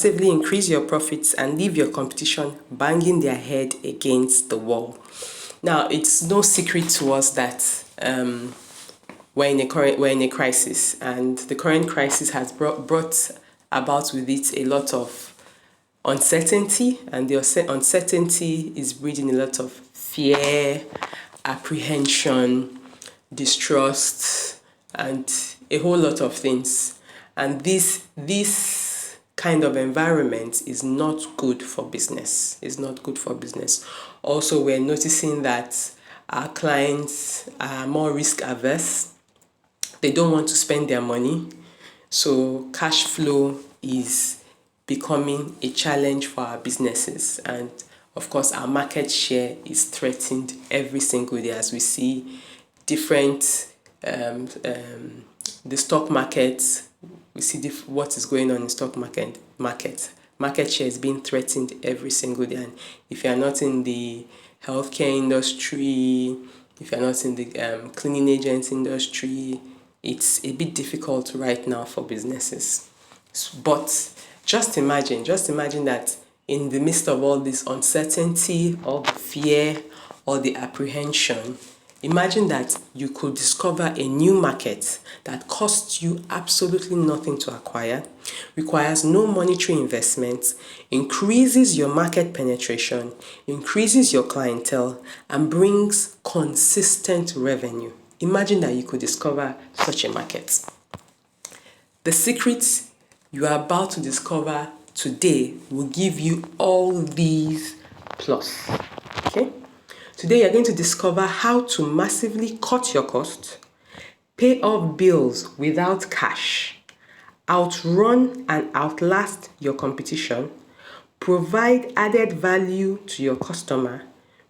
massively increase your profits and leave your competition banging their head against the wall. Now, it's no secret to us that we're in a crisis, and the current crisis has brought about with it a lot of uncertainty, and the uncertainty is breeding a lot of fear, apprehension, distrust, and a whole lot of things. And this kind of environment is not good for business. It's not good for business. Also, we're noticing that our clients are more risk averse. They don't want to spend their money. So cash flow is becoming a challenge for our businesses. And of course, our market share is threatened every single day as we see different, the stock market, we see what is going on in stock market. Market share is being threatened every single day. And if you are not in the healthcare industry, if you're not in the cleaning agents industry, it's a bit difficult right now for businesses. But just imagine that in the midst of all this uncertainty, all the fear, all the apprehension, imagine that you could discover a new market that costs you absolutely nothing to acquire, requires no monetary investment, increases your market penetration, increases your clientele, and brings consistent revenue. Imagine that you could discover such a market. The secrets you are about to discover today will give you all these plus. Okay? Today you're going to discover how to massively cut your cost, pay off bills without cash, outrun and outlast your competition, provide added value to your customer,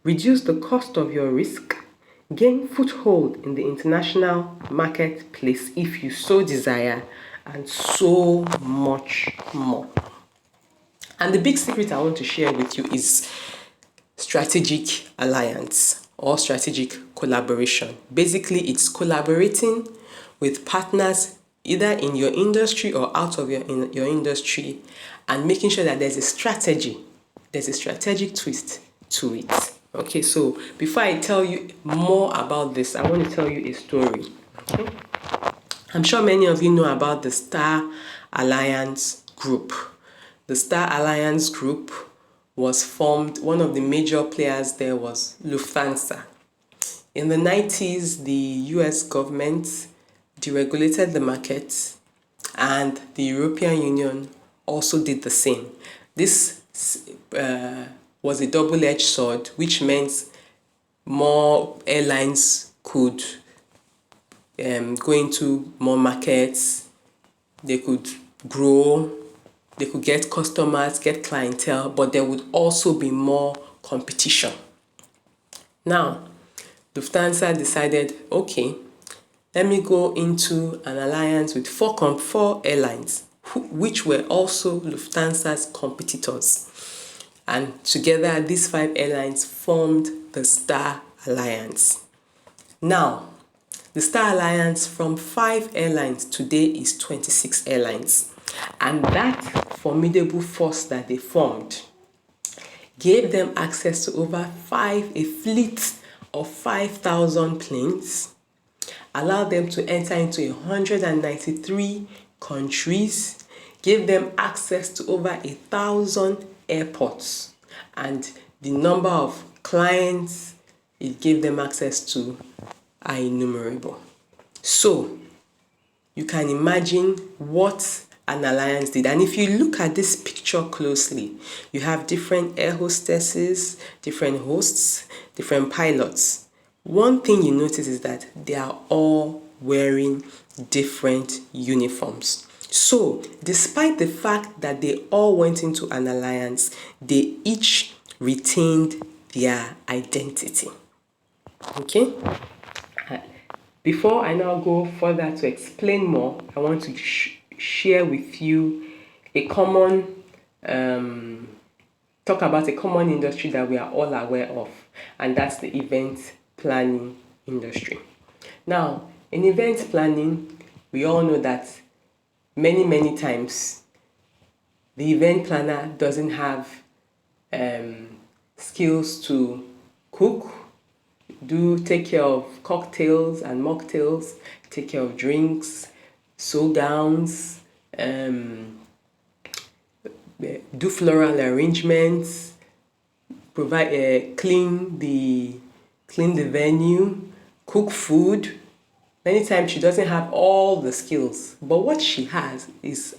reduce the cost of your risk, gain foothold in the international marketplace if you so desire, and so much more. And the big secret I want to share with you is strategic alliance or strategic collaboration. Basically, it's collaborating with partners either in your industry or out of your industry, and making sure that there's a strategic twist to it. Okay, so before I tell you more about this, I want to tell you a story. Okay? I'm sure many of you know about the Star Alliance Group. The Star Alliance Group was formed, one of the major players there was Lufthansa. In the 90s, the US government deregulated the market, and the European Union also did the same. This was a double-edged sword, which meant more airlines could go into more markets, they could grow, they could get customers, get clientele, but there would also be more competition. Now, Lufthansa decided, okay, let me go into an alliance with four airlines, which were also Lufthansa's competitors. And together, these 5 airlines formed the Star Alliance. Now, the Star Alliance from 5 airlines today is 26 airlines. And that formidable force that they formed gave them access to a fleet of 5,000 planes, allowed them to enter into 193 countries, gave them access to over 1,000 airports, and the number of clients it gave them access to are innumerable. So you can imagine what an alliance did. And if you look at this picture closely, you have different air hostesses, different hosts, different pilots. One thing you notice is that they are all wearing different uniforms. So despite the fact that they all went into an alliance, they each retained their identity. Okay? Before I now go further to explain more, I want to share with you a common, talk about a common industry that we are all aware of, and that's the event planning industry. Now, in event planning, we all know that many times the event planner doesn't have skills to cook, take care of cocktails and mocktails, take care of drinks, sew gowns, do floral arrangements, provide clean the venue, cook food. Many times she doesn't have all the skills, but what she has is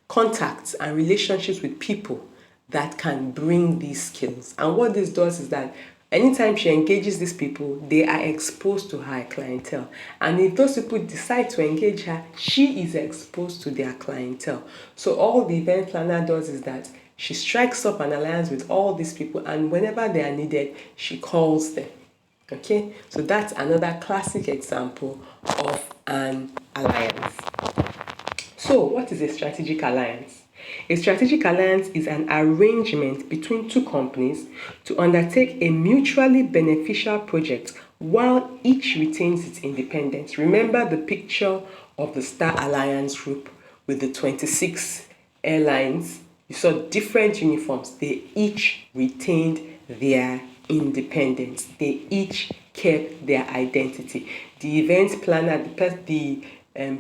contacts and relationships with people that can bring these skills. And what this does is that anytime she engages these people, they are exposed to her clientele. And if those people decide to engage her, she is exposed to their clientele. So all the event planner does is that she strikes up an alliance with all these people, and whenever they are needed, she calls them. Okay, so that's another classic example of an alliance. So what is a strategic alliance? A strategic alliance is an arrangement between two companies to undertake a mutually beneficial project while each retains its independence. Remember the picture of the Star Alliance group with the 26 airlines? You saw different uniforms. They each retained their independence. They each kept their identity. The event planner, the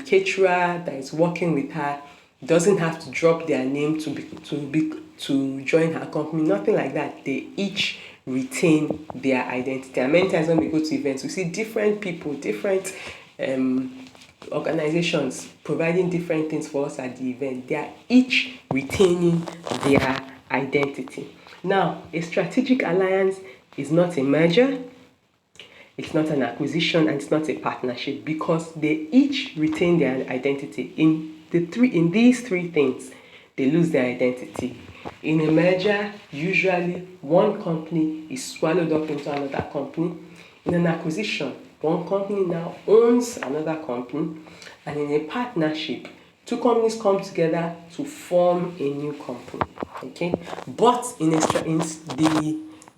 caterer that is working with her doesn't have to drop their name to join her company. Nothing like that. They each retain their identity. And many times when we go to events, we see different people, different organizations providing different things for us at the event. They are each retaining their identity. Now, a strategic alliance is not a merger, it's not an acquisition, and it's not a partnership, because they each retain their identity. In these three things, they lose their identity. In a merger, usually one company is swallowed up into another company. In an acquisition, one company now owns another company. And in a partnership, two companies come together to form a new company. Okay, but in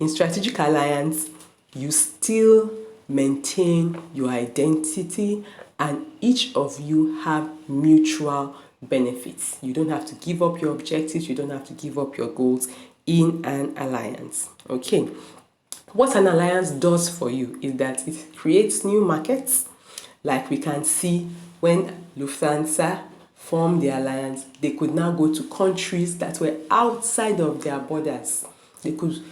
strategic alliance, you still maintain your identity, and each of you have mutual benefits. You don't have to give up your objectives. You don't have to give up your goals in an alliance. Okay, what an alliance does for you is that it creates new markets. Like we can see when Lufthansa formed the alliance, they could now go to countries that were outside of their borders. They could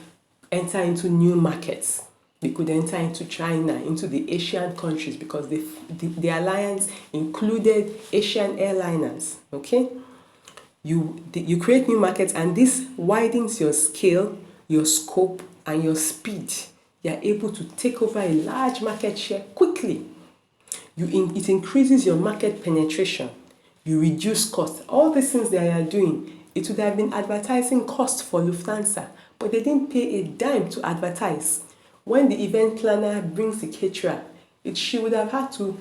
enter into new markets. They could enter into China, into the Asian countries, because the alliance included Asian airliners. Okay, you create new markets, and this widens your scale, your scope, and your speed. You are able to take over a large market share quickly. It increases your market penetration. You reduce costs. All these things that you are doing, it would have been advertising cost for Lufthansa, but they didn't pay a dime to advertise. When the event planner brings the caterer, she would have had to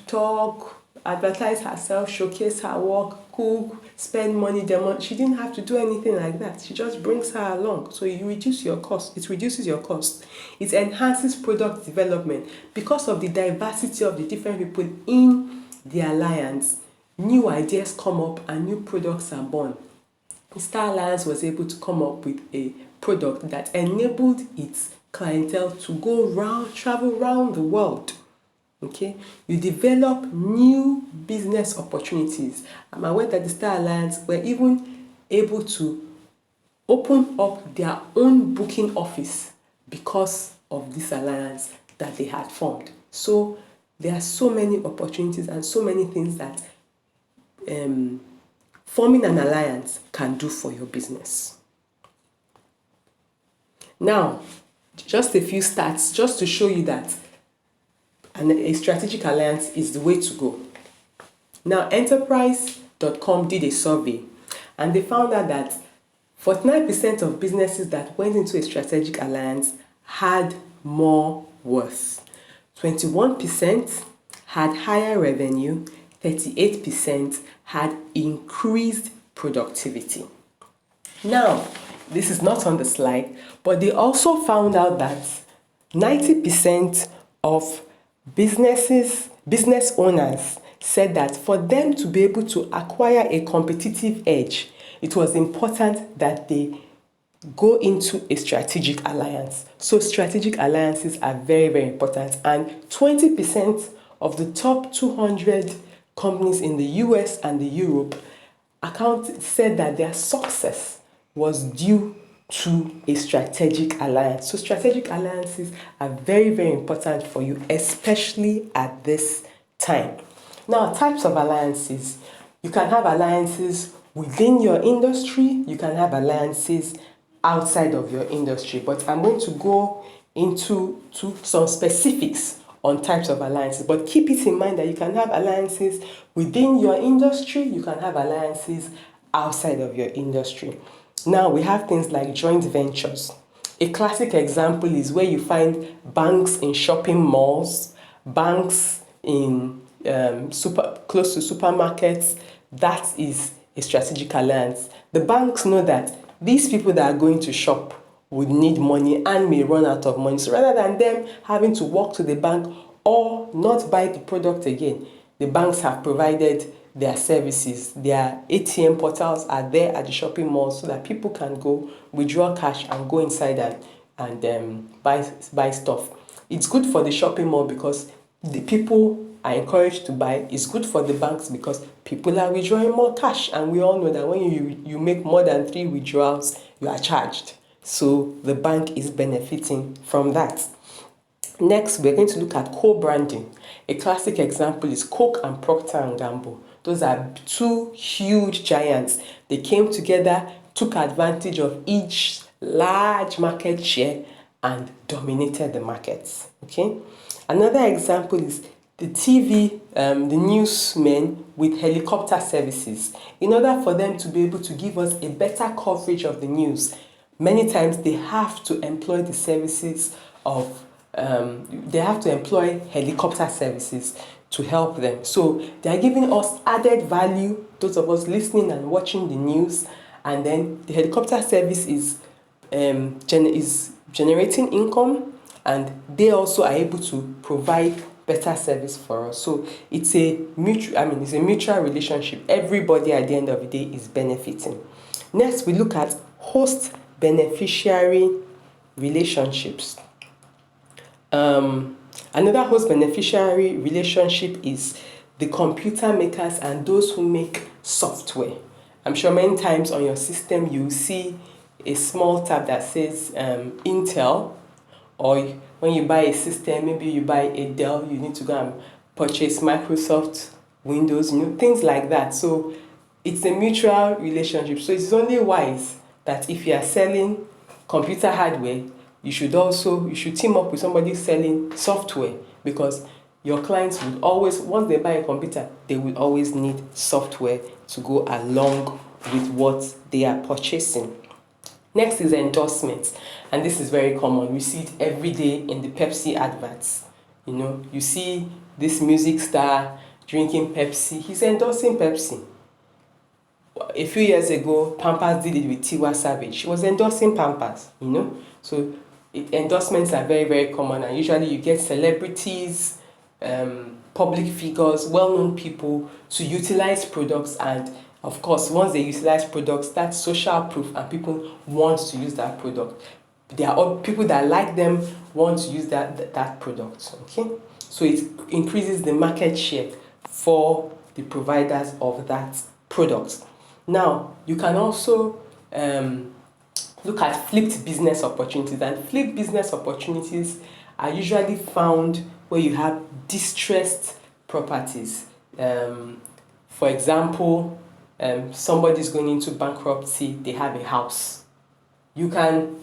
talk, advertise herself, showcase her work, cook, spend money, She didn't have to do anything like that. She just brings her along. So you reduce your cost. It reduces your cost. It enhances product development. Because of the diversity of the different people in the alliance, new ideas come up and new products are born. Star Alliance was able to come up with a product that enabled its clientele to travel around the world. Okay, you develop new business opportunities. I'm aware that the Star Alliance were even able to open up their own booking office because of this alliance that they had formed. So there are so many opportunities and so many things that forming an alliance can do for your business. Now, just a few stats just to show you that a strategic alliance is the way to go. Now, enterprise.com did a survey, and they found out that 49% of businesses that went into a strategic alliance had more worth. 21% had higher revenue. 38% had increased productivity. Now, this is not on the slide, but they also found out that 90% of business owners said that for them to be able to acquire a competitive edge, it was important that they go into a strategic alliance. So strategic alliances are very, very important. And 20% of the top 200 companies in the US and the Europe said that their success was due to a strategic alliance. So strategic alliances are very, very important for you, especially at this time. Now, types of alliances. You can have alliances within your industry. You can have alliances outside of your industry. But I'm going to go into some specifics on types of alliances. But keep it in mind that you can have alliances within your industry. You can have alliances outside of your industry. Now, we have things like joint ventures. A classic example is where you find banks in shopping malls, banks in close to supermarkets. That is a strategic alliance. The banks know that these people that are going to shop would need money and may run out of money. So rather than them having to walk to the bank or not buy the product again, the banks have provided their services. Their ATM portals are there at the shopping mall so that people can go withdraw cash and go inside and buy stuff. It's good for the shopping mall because the people are encouraged to buy. It's good for the banks because people are withdrawing more cash, and we all know that when you make more than 3 withdrawals, you are charged. So the bank is benefiting from that. Next, we're going to look at co-branding. A classic example is Coke and Procter & Gamble. Those are two huge giants. They came together, took advantage of each large market share and dominated the markets. Okay. Another example is the TV, the newsmen with helicopter services. In order for them to be able to give us a better coverage of the news, many times they have to employ the services of, they have to employ helicopter services to help them. So they are giving us added value, those of us listening and watching the news, and then the helicopter service is generating income, and they also are able to provide better service for us. So it's a mutual relationship. Everybody at the end of the day is benefiting. Next, we look at host beneficiary relationships. Another host beneficiary relationship is the computer makers and those who make software. I'm sure many times on your system you see a small tab that says Intel, or when you buy a system, maybe you buy a Dell, you need to go and purchase Microsoft Windows, things like that. So it's a mutual relationship. So it's only wise that if you are selling computer hardware, you should team up with somebody selling software, because your clients would always, once they buy a computer, they will always need software to go along with what they are purchasing. Next is endorsements, and this is very common. We see it every day in the Pepsi adverts. You see this music star drinking Pepsi. He's endorsing Pepsi. A few years ago, Pampers did it with Tiwa Savage. She was endorsing Pampers, So endorsements are very, very common, and usually you get celebrities, public figures, well-known people to utilize products, and of course, once they utilize products, that's social proof and people want to use that product. There are people that like them want to use that product. Okay, so it increases the market share for the providers of that product. Now, you can also look at flipped business opportunities, and flipped business opportunities are usually found where you have distressed properties. For example, somebody's going into bankruptcy, they have a house. You can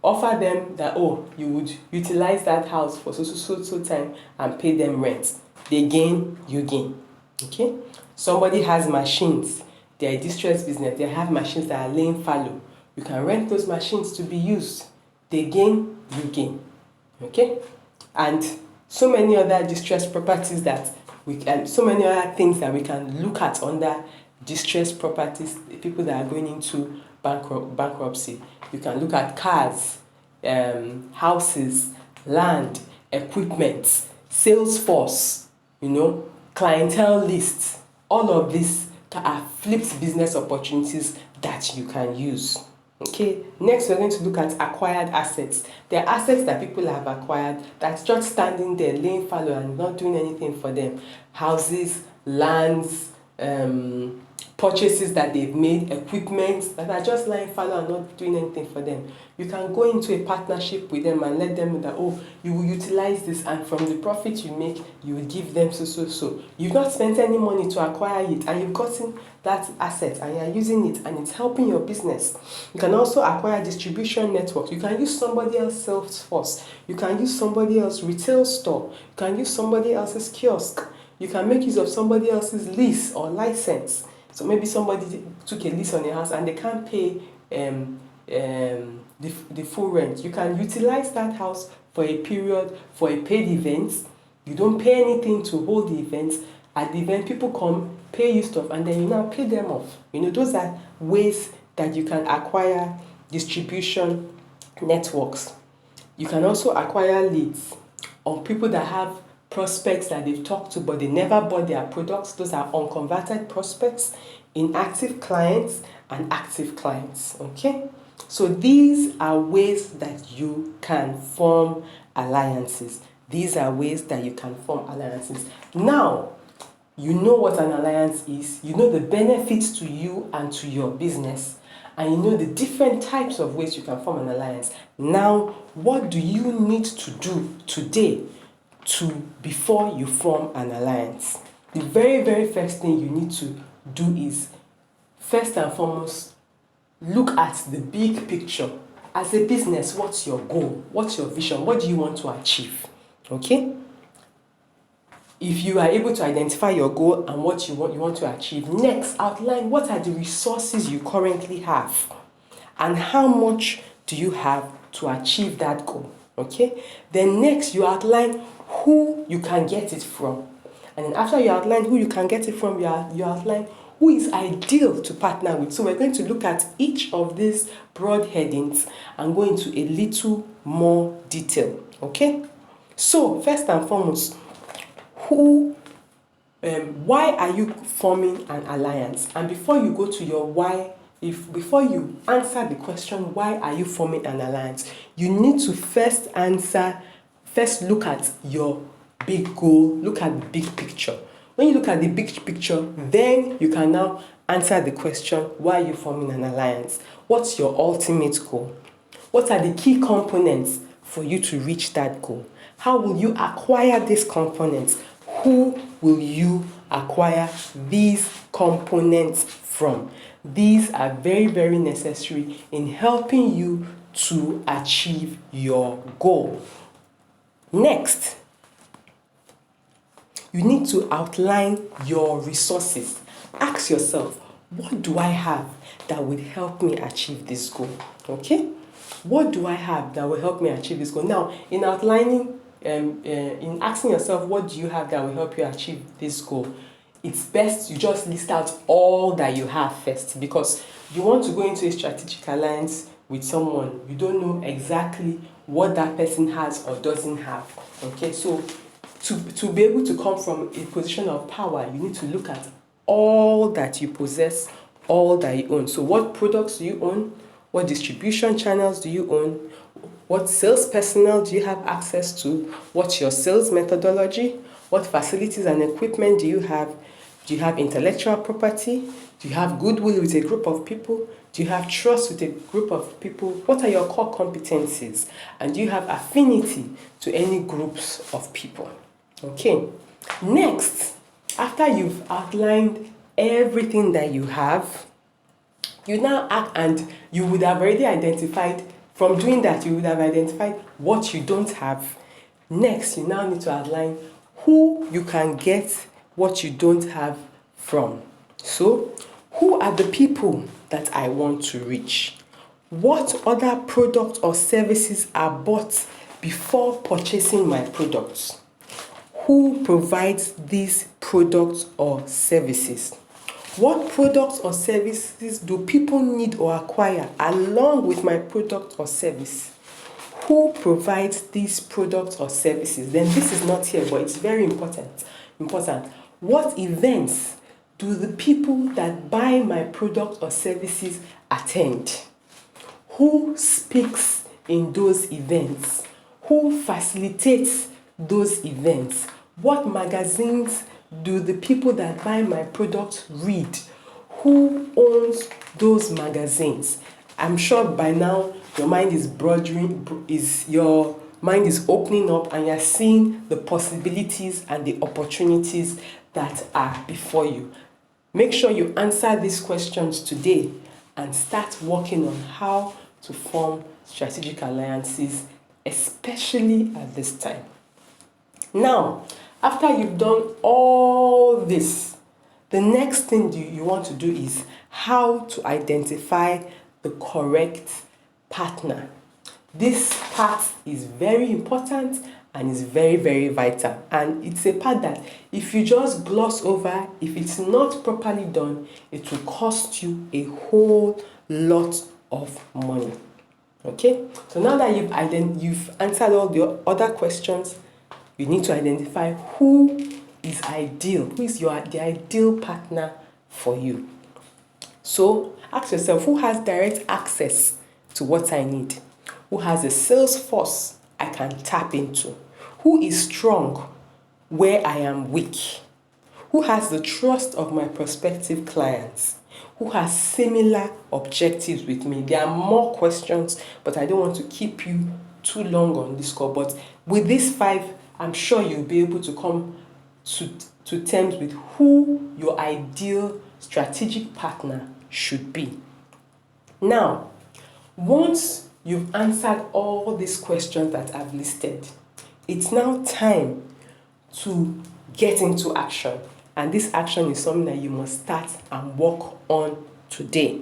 offer them that, you would utilize that house for so time and pay them rent. They gain, you gain. Okay? Somebody has machines, they're a distressed business, they have machines that are laying fallow. You can rent those machines to be used. They gain, you gain. Okay? And so many other distressed properties so many other things that we can look at under distressed properties, people that are going into bankruptcy. You can look at cars, houses, land, equipment, sales force, clientele lists. All of these are flipped business opportunities that you can use. Okay, next we're going to look at acquired assets. There are assets that people have acquired that's just standing there, laying fallow and not doing anything for them. Houses, lands, purchases that they've made, equipment that are just lying fallow and not doing anything for them. You can go into a partnership with them and let them know that, oh, you will utilize this, and from the profit you make, you will give them so. You've not spent any money to acquire it, and you've gotten that asset and you're using it, and it's helping your business. You can also acquire distribution networks. You can use somebody else's sales force. You can use somebody else's retail store. You can use somebody else's kiosk. You can make use of somebody else's lease or license. So maybe somebody took a lease on a house and they can't pay the full rent. You can utilize that house for a period, for a paid event. You don't pay anything to hold the event. At the event, people come, pay you stuff, and then you now pay them off. Those are ways that you can acquire distribution networks. You can also acquire leads on people that have prospects that they've talked to but they never bought their products. Those are unconverted prospects, inactive clients, and active clients. Okay, so these are ways that you can form alliances. Now, you know what an alliance is, you know the benefits to you and to your business, and you know the different types of ways you can form an alliance. Now, what do you need to do today before you form an alliance? The very, very first thing you need to do is, first and foremost, look at the big picture. As a business, what's your goal? What's your vision? What do you want to achieve? Okay? If you are able to identify your goal and what you want to achieve, next, outline what are the resources you currently have and how much do you have to achieve that goal. Okay? Then next, you outline who you can get it from. And then after you outline who you can get it from, you outline who is ideal to partner with. So we're going to look at each of these broad headings and go into a little more detail. Okay? So first and foremost, why are you forming an alliance? And before you go to your why, before you answer the question, why are you forming an alliance, you need to first look at your big goal, look at the big picture. When you look at the big picture, then you can now answer the question, why are you forming an alliance? What's your ultimate goal? What are the key components for you to reach that goal? How will you acquire these components? Who will you acquire these components from? These are very, very necessary in helping you to achieve your goal. Next, you need to outline your resources. Ask yourself, what do I have that would help me achieve this goal? Okay? What do I have that will help me achieve this goal? Now, in outlining, in asking yourself, what do you have that will help you achieve this goal? It's best you just list out all that you have first, because you want to go into a strategic alliance with someone. You don't know exactly what that person has or doesn't have. Okay, so to be able to come from a position of power, you need to look at all that you possess, all that you own. So what products do you own? What distribution channels do you own? What sales personnel do you have access to? What's your sales methodology? What facilities and equipment do you have? Do you have intellectual property? Do you have goodwill with a group of people? Do you have trust with a group of people? What are your core competencies? And do you have affinity to any groups of people? Okay. Next, after you've outlined everything that you have, you now act, and you would have already identified, from doing that, you would have identified what you don't have. Next, you now need to outline who you can get what you don't have from. So, who are the people that I want to reach? What other products or services are bought before purchasing my products? Who provides these products or services? What products or services do people need or acquire along with my product or service? Who provides these products or services? Then this is not here, but it's very important. What events do the people that buy my product or services attend? Who speaks in those events? Who facilitates those events? What magazines do the people that buy my product read? Who owns those magazines? I'm sure by now your mind is opening up, and you're seeing the possibilities and the opportunities that are before you. Make sure you answer these questions today and start working on how to form strategic alliances, especially at this time. Now, after you've done all this, the next thing you want to do is how to identify the correct partner. This part is very important and is very, very vital. And it's a part that if you just gloss over, if it's not properly done, it will cost you a whole lot of money. Okay? So now that you've answered all the other questions, you need to identify who is ideal, who is the ideal partner for you. So ask yourself, who has direct access to what I need? Who has a sales force I can tap into? Who is strong where I am weak? Who has the trust of my prospective clients? Who has similar objectives with me? There are more questions, but I don't want to keep you too long on this call. But with these 5, I'm sure you'll be able to come to terms with who your ideal strategic partner should be. Now, once you've answered all these questions that I've listed, it's now time to get into action. And this action is something that you must start and work on today.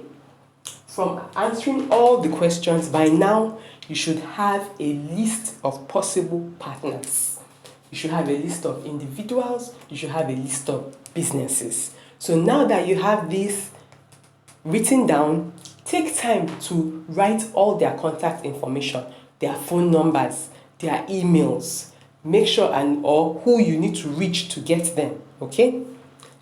From answering all the questions, by now you should have a list of possible partners. You should have a list of individuals. You should have a list of businesses. So now that you have this written down, take time to write all their contact information, their phone numbers, their emails. Make sure or who you need to reach to get them. Okay?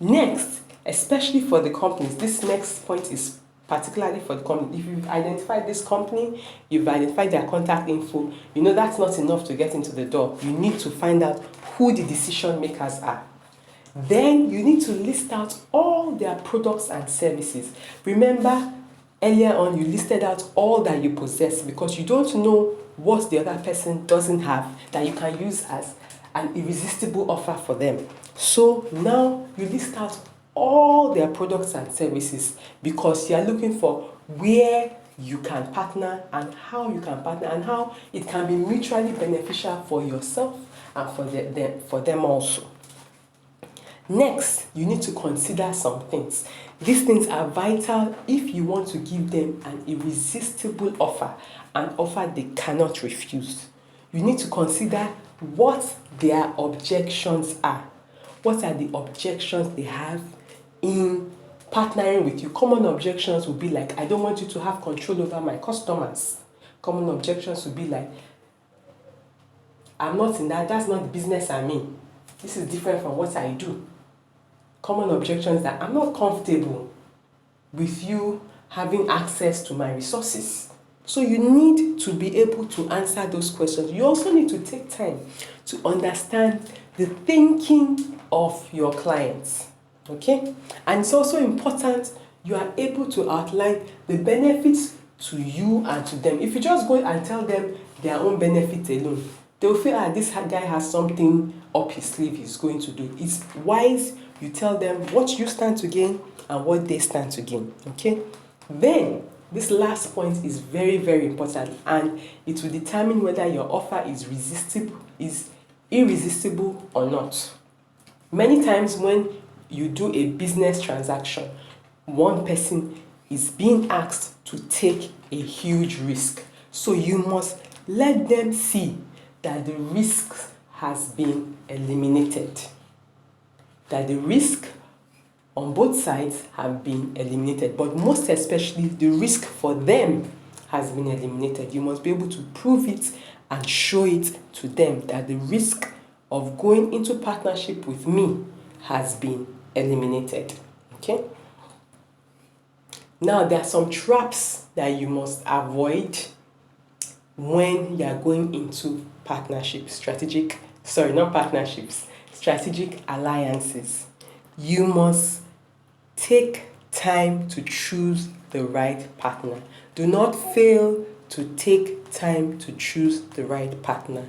Next, especially for the companies, this next point is particularly for the company. If you've identified this company, you've identified their contact info, that's not enough to get into the door. You need to find out who the decision makers are. Then you need to list out all their products and services. Remember, earlier on you listed out all that you possess, because you don't know what the other person doesn't have that you can use as an irresistible offer for them. So now you list out all their products and services, because you are looking for where you can partner and how you can partner and how it can be mutually beneficial for yourself and for them also. Next, you need to consider some things. These things are vital if you want to give them an irresistible offer, an offer they cannot refuse. You need to consider what their objections are. What are the objections they have in partnering with you? Common objections would be like, I don't want you to have control over my customers. Common objections would be like, I'm not in that's not the business I'm in. This is different from what I do. Common objections that I'm not comfortable with you having access to my resources. So you need to be able to answer those questions. You also need to take time to understand the thinking of your clients. Okay? And it's also important you are able to outline the benefits to you and to them. If you just go and tell them their own benefits alone, they will feel, this guy has something up his sleeve he's going to do. It's wise you tell them what you stand to gain and what they stand to gain. Okay? Then, this last point is very, very important, and it will determine whether your offer is irresistible or not. Many times when you do a business transaction, one person is being asked to take a huge risk. So you must let them see that the risk has been eliminated. That the risk on both sides have been eliminated, but most especially the risk for them has been eliminated. You must be able to prove it and show it to them that the risk of going into partnership with me has been eliminated. Okay? Now, there are some traps that you must avoid when you are going into partnerships, strategic alliances. You must take time to choose the right partner. Do not fail to take time to choose the right partner.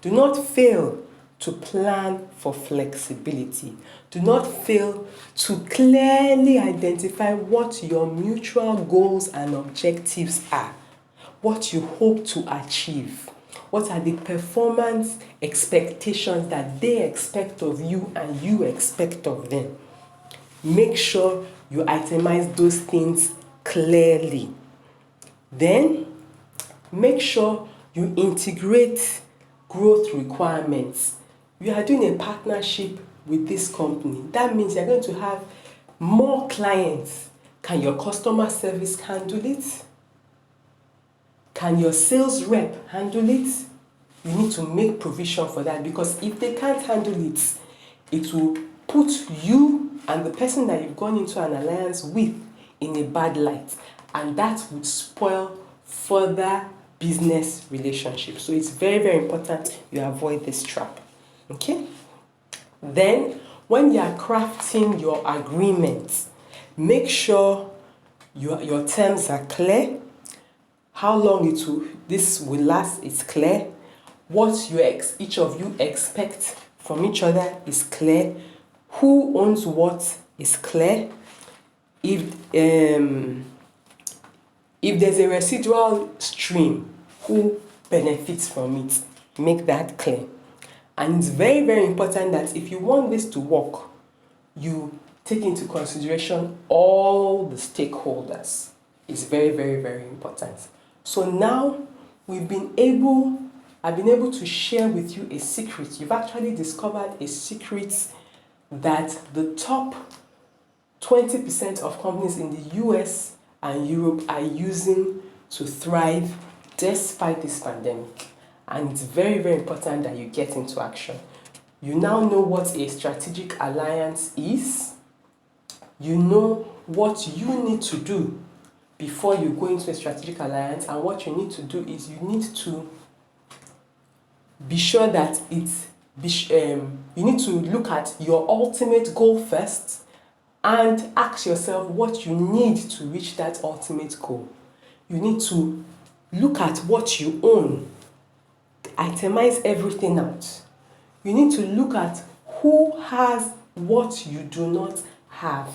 Do not fail to plan for flexibility. Do not fail to clearly identify what your mutual goals and objectives are, what you hope to achieve, what are the performance expectations that they expect of you and you expect of them. Make sure you itemize those things clearly. Then, make sure you integrate growth requirements. You are doing a partnership with this company. That means you're going to have more clients. Can your customer service handle it? Can your sales rep handle it? You need to make provision for that, because if they can't handle it, it will put you and the person that you've gone into an alliance with in a bad light, and that would spoil further business relationships. So it's very, very important you avoid this trap. Okay? Then, when you are crafting your agreement, make sure your terms are clear. How long this will last is clear. What each of you expect from each other is clear. Who owns what is clear. If there's a residual stream, who benefits from it, make that clear. And it's very, very important that if you want this to work, you take into consideration all the stakeholders. It's very, very, very important. So now I've been able to share with you a secret. You've actually discovered a secret that the top 20% of companies in the US and Europe are using to thrive despite this pandemic. And it's very, very important that you get into action. You now know what a strategic alliance is. You know what you need to do before you go into a strategic alliance, and what you need to do is you need to be sure that you need to look at your ultimate goal first and ask yourself what you need to reach that ultimate goal. You need to look at what you own, itemize everything out. You need to look at who has what you do not have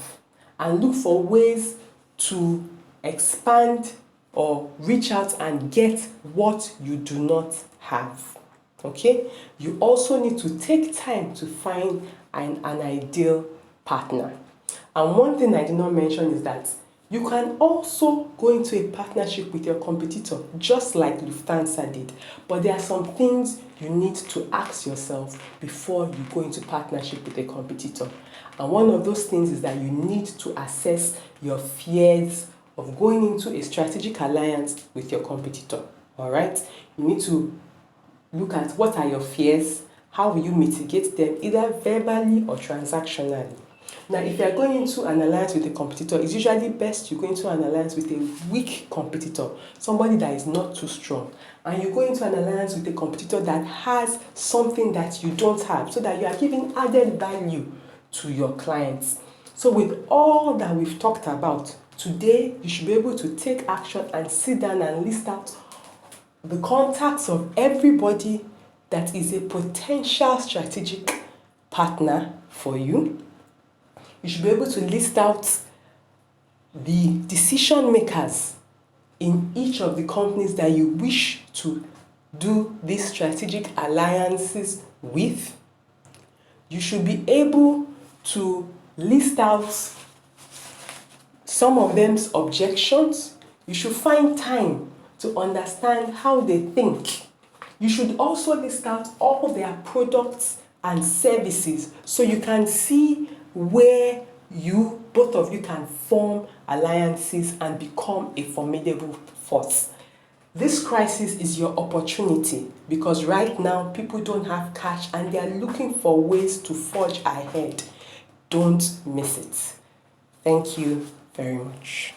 and look for ways to expand or reach out and get what you do not have. Okay? You also need to take time to find an ideal partner. And one thing I did not mention is that you can also go into a partnership with your competitor, just like Lufthansa did. But there are some things you need to ask yourself before you go into partnership with a competitor. And one of those things is that you need to assess your fears of going into a strategic alliance with your competitor. All right? You need to look at what are your fears, how will you mitigate them, either verbally or transactionally. Now, if you are going into an alliance with a competitor, it's usually best you go into an alliance with a weak competitor, somebody that is not too strong. And you go into an alliance with a competitor that has something that you don't have, so that you are giving added value to your clients. So with all that we've talked about today, you should be able to take action and sit down and list out the contacts of everybody that is a potential strategic partner for you. You should be able to list out the decision makers in each of the companies that you wish to do these strategic alliances with. You should be able to list out some of them's objections. You should find time to understand how they think. You should also list out all their products and services so you can see where both of you can form alliances and become a formidable force. This crisis is your opportunity, because right now people don't have cash and they are looking for ways to forge ahead. Don't miss it. Thank you very much.